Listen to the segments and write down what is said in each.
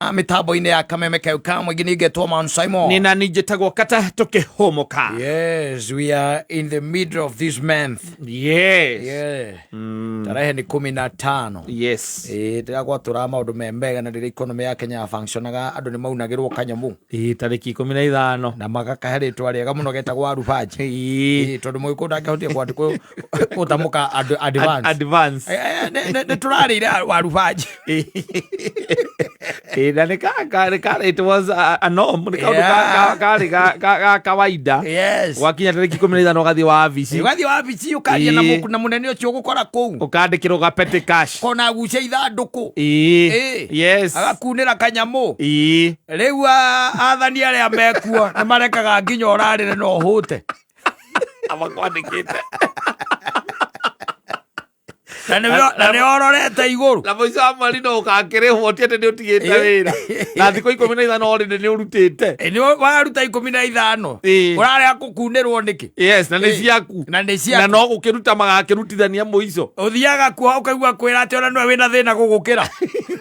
mitambo-inĩ ya kameme kau kamwe ngingetwo Man Simon. Nina ninjitagwo Kata tukihomoka. Yes, we are in the middle of this month. Yes. Yeah. Tarehe ni 15. Yes. Ndagwa tura maundu membega na riri economy ya Kenya functionaga andu ni maunagirwo kanyamu. Tariki 15 na magaka ritwa riega muno getagwo arubaji. Tondu muiku ndakihotia kwandikwo utamuka advance. Ne turarire arubaji. It was a norm. Kawaida. Yes. Wakinya tariki 15 ugathi wa abici. Ugathi wa abici ukaria na muku na munene ucio gukora kou. Ukandikirwo ga petty cash. Kona gucia ithanduku. Yes. Agakunira kanyamu. Riu athani aria mekuo ni marekaga nginya orarire no hute. Amakwandikite. Na ne ororete iguru. Na muico wa mweri no ukakirihwo tiete ni utigite wira. Na thiko 15 orinde ni urutite. Ni waruta 15. Urare akukunirwo niki? Yes, na ni ciaku. Na no gukiruta magakirutithania muico. Uthiaga kuo ukaigua kwira ati ona no wina thina gugukira.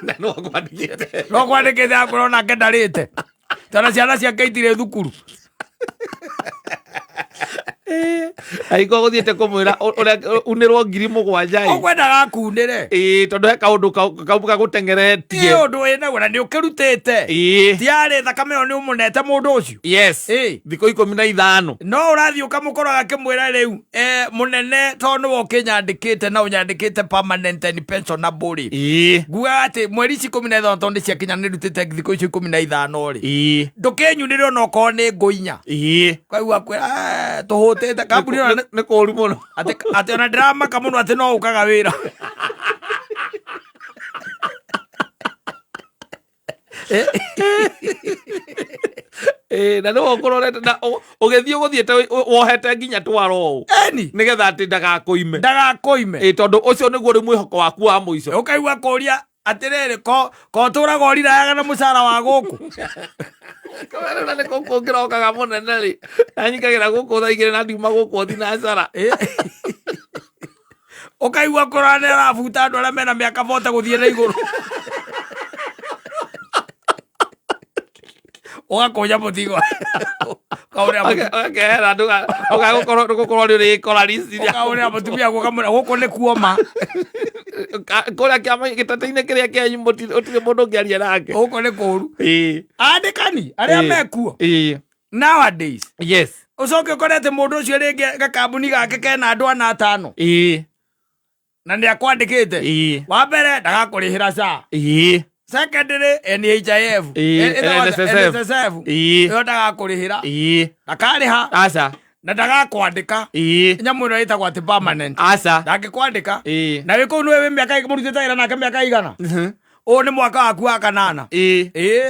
Na no kwandikite. No kwandikite akorona ngendarite. Tana ciana ciake itire thukuru. Aiko guthiete kumwira unirwo 7,000. Okwendaga kunire. Tondu he kaundu kaubuka gutengeretie. Undu wina gura ni ukirutite. Tiare thakame oni umunete mundu ucio. Yes. Thiko 15. No urathi ukamukoraga kimwira riu munene tondu wo kinyandikite na unyandikite permanent and pensionable. Guga ati mweri 15 tondu cia kinya ni rutite thiko 15 ri. Ndukenyunire no ko ni nguinya. Kwa kwira tuhutite kambuni ni kuru muno. Ati ona drama kamuno ati no ukaga wira. Na no ukororete na ugethio guthiete wohete nginya twaro nigetha ati ndagakoime tondu ucio niguo ri mwihoko waku wa muico. Ukaigua kuria atiriri ko turaga oriraga na mucara wa guku. Kamera na ko ngirokaga munene ri anyikagira guku thaigire na ndiuma guku thinacara. Ukaigua kuranera afuta andu aria mena miaka 40 guthie na iguru. Ugakonya mutigo. Kauria akera nduga ugagukorwo ri korarisi. Kauria mutumia gukamura guku ni kuoma. Kuria kiama gitateine kiria kia muti utire mundu ngiaria nake. Guku ni kuru. Andikani aria mekuo. Nowadays. Yes. Ucoke korete mundu ucio ringi gakambuni gake kena andu ana 5. Na ndi akwandikite. Wa mbere ndagakurihira SHA. Secondary NHIF. NSSF. Yo ndagakurihira. Ndakariha. Aca. Na ndagakwandika. Nyamu ino itagwo ati permanent. Aca. Ndagikwandika. Na wiko niwe miaka murutite ira nake miaka igana. O ni mwaka waku wa 8.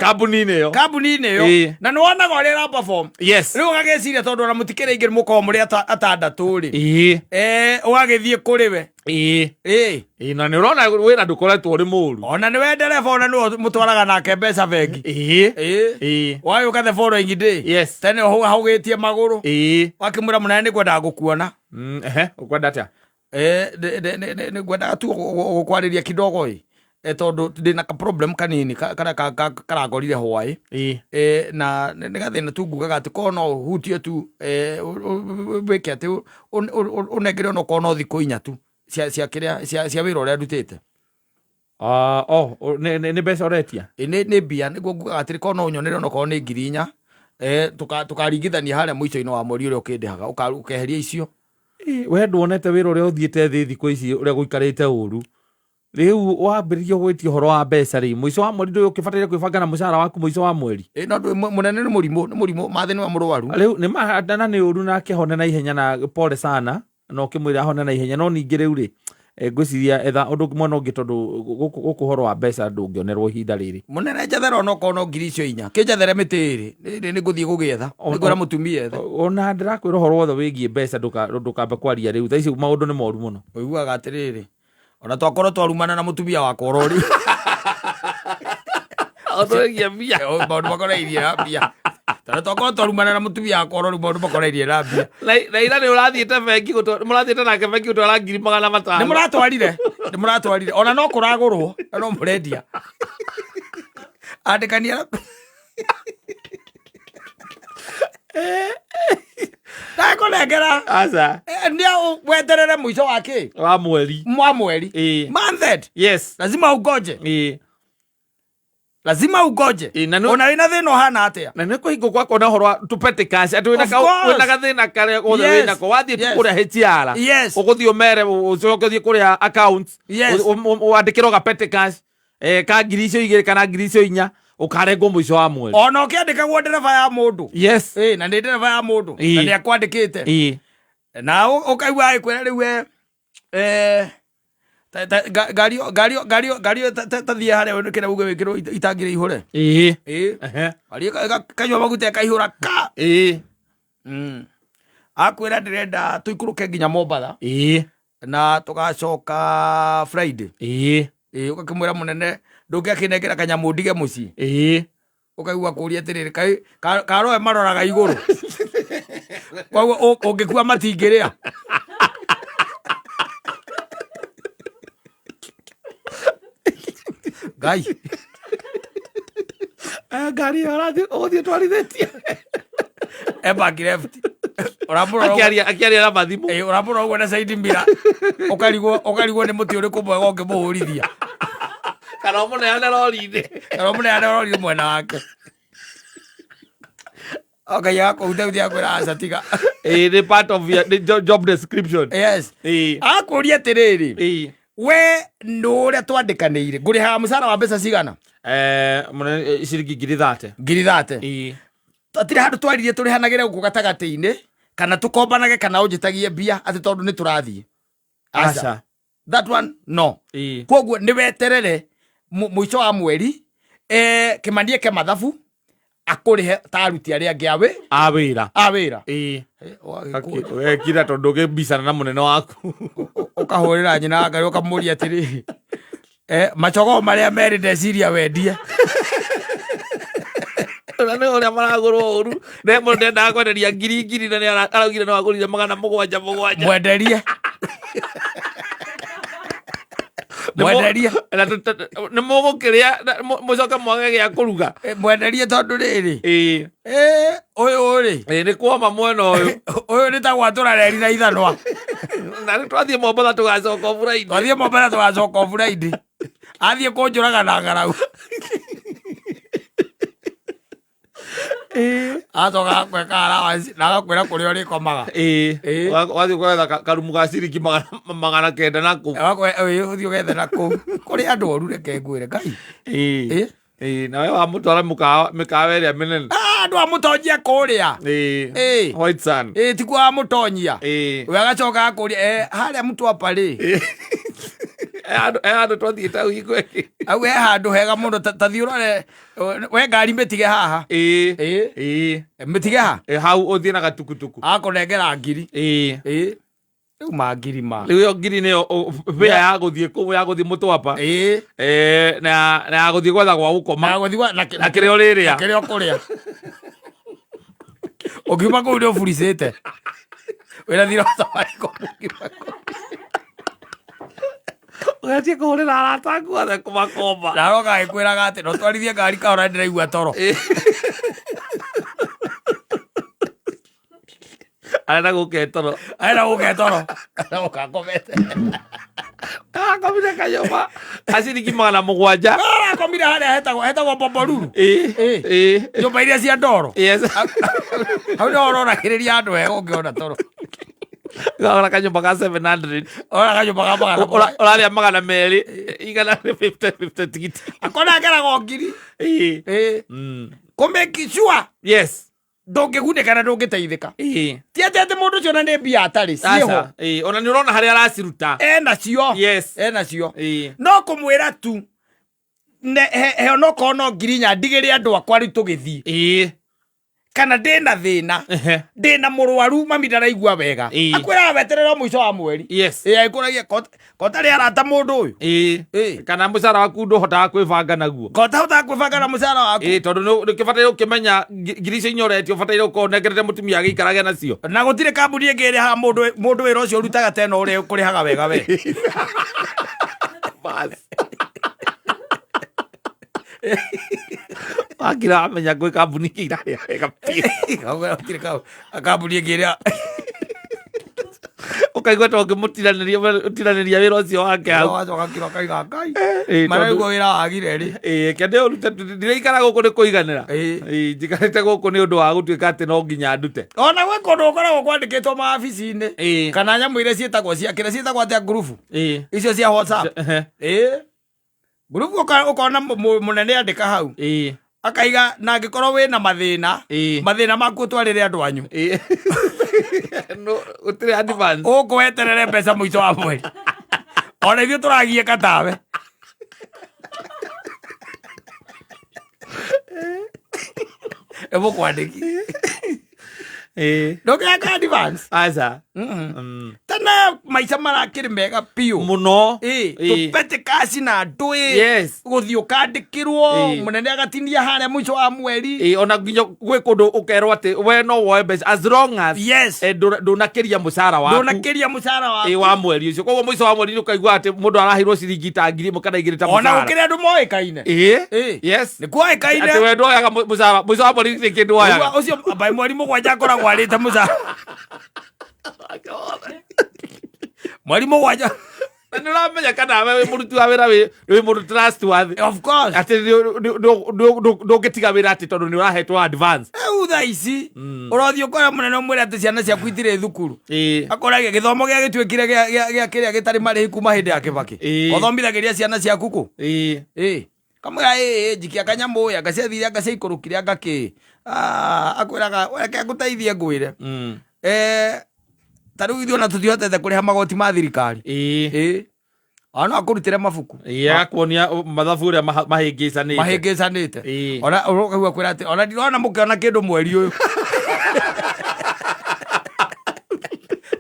Kambuni-ini yo. Na nwonaga uria ra perform. Yes. Riu ugagiciria tondu na mutikire ingir muko muri atandatu ri. Ugagithie kuri we. Na ni urona wina ndukoretwo uri muru. Ona ni we ndereba ona ni mutwaraga nake mbeca bengi. Wai uka the following day. Yes. Tene haugitie maguru. Wakimura munene ni kwenda gukuona. Ukwenda atia? Ni kwenda tu gukwariria kidogo tondu ndina ka problem kanini kana karagorire hwai. Na nigathina tu ngugaga ati ko no hutie tu weke ati unegere no ko no thiko 4 tu cia kiria cia wira uria ndutite. Ni mbeca uretia? Ni bia niguo ngugaga ati ko no nyonere no ko ni 4,000 tukaringithania haria muico-ini wa mweri uria ukindihaga ukeheria icio. We nduonete wira uria uthiite thi thiko ici uria guikarite uru. Riu wambiririo gwitia horo wa mbeca ri muico wa mweri ndu ukibatire kwibanga na mucara waku muico wa mweri. No munene ni murimu mathi ni wa murwaru. Riu ni mahadana ni uru na kihone na ihenya na pole sana no kimwira hone na ihenya no ningi riu ri ngwiciria etha undu mwana ungi tondu guku horo wa mbeca ndungionerwo ihinda riri. Munene njethera no kono 4,000 kinjethere mitiri ni nguthie gugietha ngora mutumia etha. Ona ndirakwira horo wothe wigie mbeca ndukamba kwaria riu thaici maundu ni moru muno. Uiguaga atiriri ona twakorwo twarumana na mutumia wakwa rori. Otogia bia. Maundu makoreirie na bia. Tana twakorwo twarumana na mutumia wakwa rori maundu makoreirie na bia. Na ira ni urathiite bengi murathiite nake bengi utwara 500,000. Ni muratwarire ona no kuragurwo no murendia. andĩkania ndakũnengera aca nĩ weterere mũico wa kĩ wa mweri month yes lazima ugoje lazima ugoje ona wĩna thĩna ũhana atĩa na nĩ kũhingo gwakwo na ũhoro wa tũpete cash atĩ wĩna gathĩna karĩa gothe wĩnako wathiĩ tu kũrĩa HR ũgũthiĩ ũmere ũcoke ũthiĩ kũrĩa accounts wandĩkĩrwo gapete cash ka 2,000 kana 4,000 ũkarengwo mũico wa mweri ona ũkĩandĩkagwo ndereba ya mũndũ na nĩ ndereba ya mũndũ na nĩ akwandĩkĩte na ũkaigua agĩkwĩra rĩu ngari tathiĩ harĩa kĩrĩa uge wĩkĩrwo itangĩrĩ ihũre kanyua maguta ĩkaihũra ka akwĩra ndĩrenda tũikũrũke nginya Mombatha na tũgacoka Friday ũgakĩmwĩra mũnene ndũngĩakĩnengera kanyamũ ndige mũciĩ ũkaigua kũria atĩrĩrĩ karoe maroraga igũrũ koguo ũngĩkua matingĩrĩa Ngai ngari ũgũthiĩ twarithĩtie back left akĩaria na mathimũ ũrambũra ũguo na side mirror ũkarigwo nĩ mũtĩ ũrĩkũ mwega ũngĩmũhũrithia kana ũmũneane rori-inĩ mwena wake Ngai agakũhutehutia akwĩra aca tiga nĩ part of your job description akũria atĩrĩrĩ we nĩ ũrĩa twandĩkanĩire ngũrĩhaga mũcara wa mbeca cigana ciringi 30 tũtirĩ handũ twaririe tũrĩhanagĩre gũkũ gatagatĩ-inĩ kana tũkombanage kana ũnjĩtagie mbia atĩ tondũ nĩ tũrathiĩ aca that one no koguo nĩ weterere mũico wa mweri Kĩmani eke mathabu akũrĩhe ta aruti arĩa angĩ a wĩra wekira tondũ ũkĩmbicana na mũnene waku ũkahũrĩra nyina Ngai ũkamũria atĩrĩ macogoo marĩa merĩ ndeciria wendie na nĩ ũrĩa maragũrwo ũru mũndũ ndendaga kwenderia 1,000 na nĩ araugire no agũrire 700 mwenderie nĩ mũgũkĩrĩa mũcoke mwage gĩa kũruga mwenderie tondũ rĩrĩ ũyũ nĩ kuoma mwena ũyũ nĩ ta gwatũra reri na ithanwa na nĩ twathiĩ Mombatha tũgacoka Friday athiĩ kũnjũraga na ng'aragu acoka gweka allowance na agakwĩra kũrĩa ũrĩkomaga wathiĩ gwetha karumu ga ciringi 900 nakũu ũthiĩ ũgethe nakũu kũrĩ andũ oru reke ngwĩre Ngai nawe wamũtwara mĩkawa ĩrĩa mĩnene andũ amũtonyia kũrĩa White Sun tikuo amũtonyia we agacoka akũria harĩa Mtwapa rĩ handũ twathiĩte au igwe au handũ hega mũno ta thiĩ ũrore we ngari mĩtige haha mĩtige hau ũthiĩ na gatukutuku akũnengera 1,000 rĩu ma 1,000 rĩu ĩyo 1,000 nĩyo bĩa ya gũthiĩ kũu ya gũthiĩ Mtwapa na ya gũthiĩ gwetha gwa gũkoma na kĩrĩa ũrĩrĩa kĩrĩa ũkũrĩa ũkiuma kũu nĩ ũburicĩte wĩna thira Safaricom ũgetie kũhũrĩra arata aku othe kũmakomba na aroka agĩkwĩraga atĩ no twarithie ngari kahora ndĩraigua toro arenda gũke toro gũkakomete akomire kanyũmba aciringi 700 arakomire harĩa hetagwo Bomboruru nyũmba iria cia ndoro hau nĩ ũroragĩrĩria andũ wega ũngĩona toro Ora kanyumba ka 700 ũrarĩa 200 igana 50 tigiti akona ngerago 1,000 kũmake sure ndũngĩgunĩka na ndũngĩteithĩka ti atĩ mũndũ ũcio na nĩ mbia atarĩ ciĩho ona nĩ ũrona harĩa araciruta enacio no kũmwĩra tu he onokorwo no 1,000 ndigĩre andũ akwa rĩu tũgĩthiĩ kana ndĩna thĩna ndĩna mũrwaru mami ndaraigua wega akwĩraga weterera mũico wa mweri agĩkũragia kotarĩ arata mũndũ ũyũ kana mũcara waku ndũhotaga kwĩbanga naguo kotahotaga kwĩbanga na mũcara waku tondũ nĩkĩbataire ũkĩmenya 1,000 ũretio ũbataire ũkorwo nengerete mũtumia agĩikarage nacio na gũtirĩ kambuni ĩngĩ ĩrĩhaga mũndũ wĩra ũcio ũrutaga tena ũrĩa ũkũrĩhaga wega we Akira amenya gwä kambuni kä irarä wega kambuni ä ngä rä a å kaigua to ngä må tiranä ria wä ra å cio wake maraigua wä ra wagire rä kende å rute ndireikara gå kå nä kå iganä ra njikarä te gå kå nä å ndå wa gå tuä ka atä no nginya ndute ona gwä kå ndå å koragwo kwandä kä two maabici-inä kana nyamå iria ciätagwo ciakä ciätagwo atä a ngurubu icio cia WhatsApp ngurubu å kona må nene andä ka hau akaiga na angä korwo wä na mathä na maku å twarä re andå anyu å tä rä å kå weterere mbeca må ico wa mweri ona ithuä tå ragiä ka tawe må kwandä ki ndå kä aka advance aca tana maica marakä rä mega piå må no tå pete kaci na ndwä gå thiä å kandä kä rwo må nene agatinia harä a må ico wa mweri ona nginya gwä kå ndå å kerwo atä we no woe mbeca as long as ndå nakä ria må cara waku wa mweri å cio koguo må ico wa mweri nä å kaigua atä må ndå araheirwo ciringi ta 1,000 kana 2,000 ta ona gå kä rä andå moä kaine nä kuoä kaine atä we ndoyaga må cara må ico wa mweri nä kä ndå oyaga å cio mbai mweri må gwanja akoragwo arä te må cara mweri må gwanja nä å ramenya kana we wä må ruti wa wä ra wä må ndå trustworthy atä ndå ngä tiga wä ra atä tondå nä å rahetwo advance rä u tha ici å rothiä å kora må nene å mwä re atä ciana ciaku itirä thukuru akoragia gä thomo gä a gä tuä kire gä a kä rä a gä tarä marä kuma hä ndä ya kä bakä othomithagä ria ciana ciaku kå kamwä njikia kanyamå ya ngaciathire ngaciaikå rå kire ngakä akwä raga reke ngå teithie ngwä re ta rä u ithuä ona tå tihotete kå rä ha magoti ma thirikari ona akå rutä re mabuku agakuonia mathabu å rä a mahä ngä canä te ona å kwä ra atä ona ndirona må kä ona kä ndå mweri å yå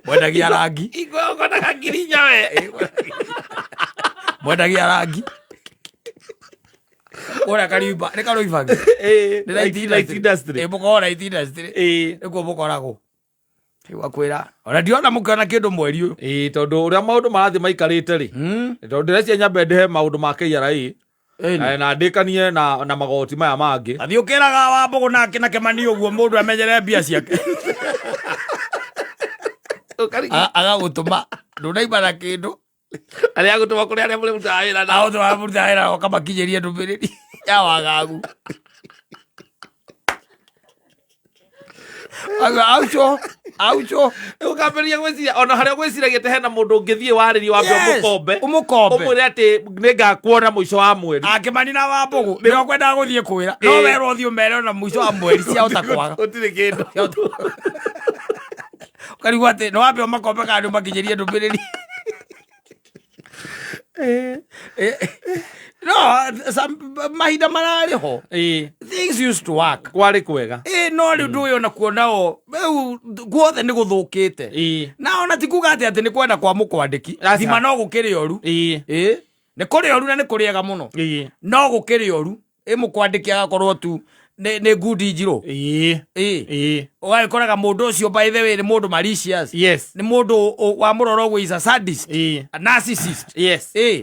mwendagia rangi igågonaga ngirinya we mwendagia rangi å karimba nä karå ibagi må korwo right industry nä kuo må koragwo rä u akwä ra ona ndiona må kä ona kä ndå mweri å yå tondå å rä a maå ndå marathiä maikarä te rä tondå ndä recia nyambe ndähe maå ndå ma KRA na ndä kanie na magoti maya mangä athiä å kä raga wa mbå gå nake na kemani å guo må ndå amenyere mbia ciake agagå tå ma ndå naimana kä ndå arä a gå tå ma kå rä arä a må rä må rutaga wä ra nao tå ma må rutaga wä ra okamakinyä ria ndå mä rä ri ya wagagu auco å kamberia gwä ciria ona harä a gwä ciragia te hena må ndå å ngä thiä warä ria wambe å må kombe å mwä re atä nä ngakuona må ico wa mweri akemani na wa mbå gå nä o kwendaga gå thiä kwä ra no werwo thiä å mere ona må ico wa mweri ciahota kwaga å tirä kä ndå karigwo atä no wambe å makombe kana ndå makinyä rie ndå mä rä ri no mahinda mararä ho things used to work kwarä kwega no rä u ndå å yå na kuonao rä guothe nä gå thå kä te na ona ti kuga atä nä kwenda kwa må kwandä ki thima no gå kä rä å ru nä kå rä å ru na nä kå rä ega må no no gå kä rä å ru må kwandä ki agakorwo tu nä ngundi njirå å gagä koraga må ndå å cio by the way nä må ndå malicious nä må ndå wa må roro gå ica sadist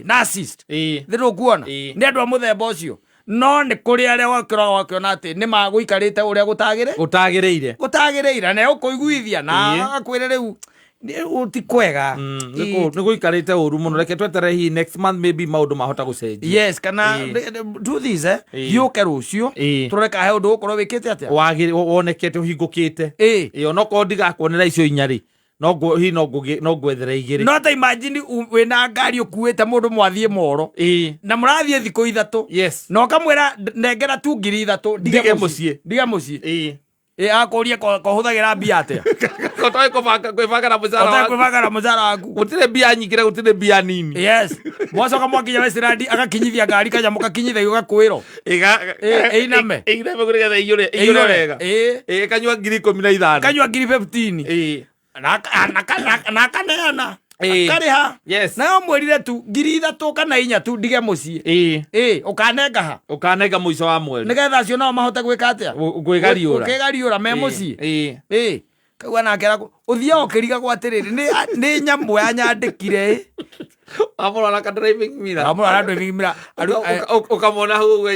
narcissist thä rå kuona nä andå a må themba å cio no nä kå rä arä a wakä wakäona atä nä magå ikarä te å rä a gå tagä rä ire na å kå iguithia na agakwä re rä u ti kwega nä gå ikarä te å ru må no reke twetere hihi next month maybe maå ndå mahota gå cenjia yes kana do this thiå ke rå cio tå rore kahe å ndå gå korwo wä kä te atä wonekete å hingå kä te onokorwo ndigakuonera icio inya rä hihi no ngwethere igä rä no ta imagine wä na ngari å kuä te må ndå mwathiä moro na må rathiä thikå ithatå no kamwä ra nengera tu 3,000 ndige må ciä akå ria kohå thagä ra mbia atä kwä banga na må cara waku gå tirä mbia nyingä re gå tirä mbia nini mwacoka mwakinya wecirandi agakinyithia ngari kanyamå gakinyithagio gakwä ro iname gå getha iyå re wega kanyua 15,000 kanyua 15 na kaneana karä ha nayo mwärire tu 3,000 kana 4 tu ndige må ciä å kanenga må ico wa mweri nä getha acio nao mahote gwä ka atä a gwä gariå ra me må ciä Kaigua nake uthia ukiriga atiriri ni nyamu ya nyandikire amora na driving mirror ukamona hau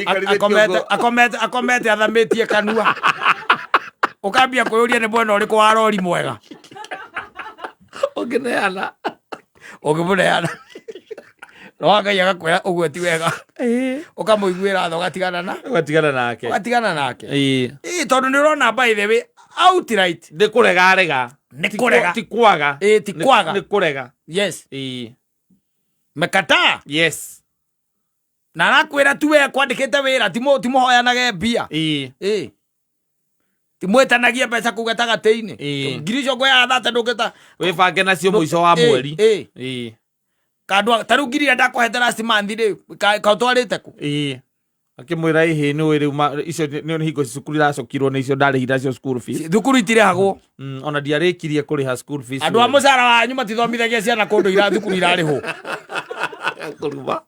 akomete athamitie kanua ukambia kuyuria ni mwena uriku wa rori mwega ukineana no Ngai agakwira uguo ti wega ukamuiguira tho gatigana nake tondu ni urona by the way outright ni kurega ti kwaga yes mekata yes na nakwira tu we kwandikite wira timuhoyanage mbia timwetanagia mbeca kugeta gatini ngirisho ngoya thate ndungita wibange nacio muico wa mweri kandwa taru ngiri ndakuhetera simanthi ri kautwarite ku akimwira ihi ni riu icio ni hingo cukuru iracokirwo ni icio ndarihira cio school fees thukuru itirihagwo ona ndiarikirie kuriha school fees andu a mucara wanyu matithomithagia ciana kundu thukuru irarihwo kuruma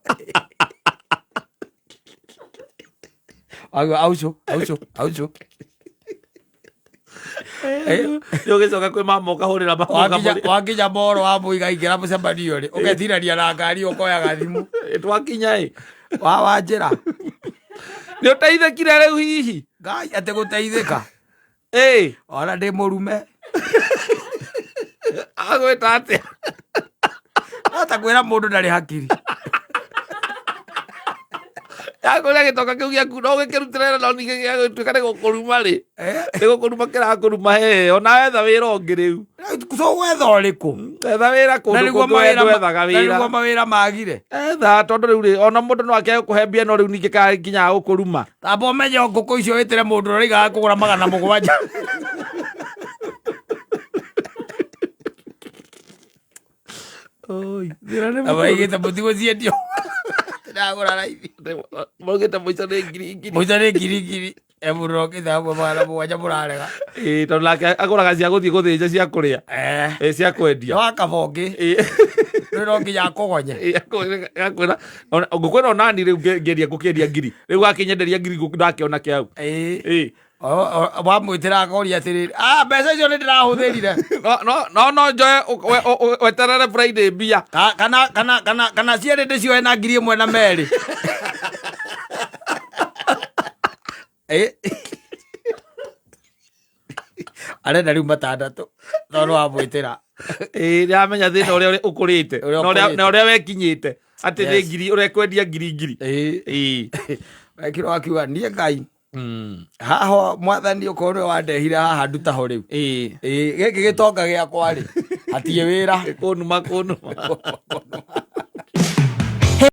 aucio yo gicoka kwi mama ukahurira wakinya moro wa muiga ingira mucemanio ri ukethiraria na ngari ukoyaga thimu twakinya wa njira ni uteithikire riu hihi Ngai ati guteithika ona ndi murume agwita atia atakwira mundu ndari hakiri yakuria gitoka kiu giaku no gikirutire no nigituika ni gukuruma ri ni gukuruma kirakuruma ona wetha wira ungi riu so wetha uriku etha wira kundu wethaga wira niguo mawira magire etha tondu riu ri ona mundu no ake kuhe mbia no riu ningi kinyaga gukuruma tamba umenye nguku icio witire mundu urigaga kugura 700 oi abaigite mutigo ciendio ndagura raithi mogete muico ni ngiri emurokite hamwe mwana mwanya murarega tondu nake aguraga cia guthii guthinja cia kuria cia kwendia no akabongi no nginya akugonye akwira ngukwira onani riu ngeria ngukiendia ngiri riu gakinyenderia ngiri ndakiona kiau wamwitira akoria atiriri mbeca icio ni ndirahuthirire no njoe weterere Friday mbia kana cieri ndicioe na 1,000 arenda riu 6 tondu wamwitira ndiramenya thina uria ukurite na uria wekinyite ati ni ngiri urekwendia ngiri wekirwo akiuga nie Ngai haho mwathani ukorwo ni wandehire haha ndutaho riu giki gitonga giakwa ri hatie wira kunuma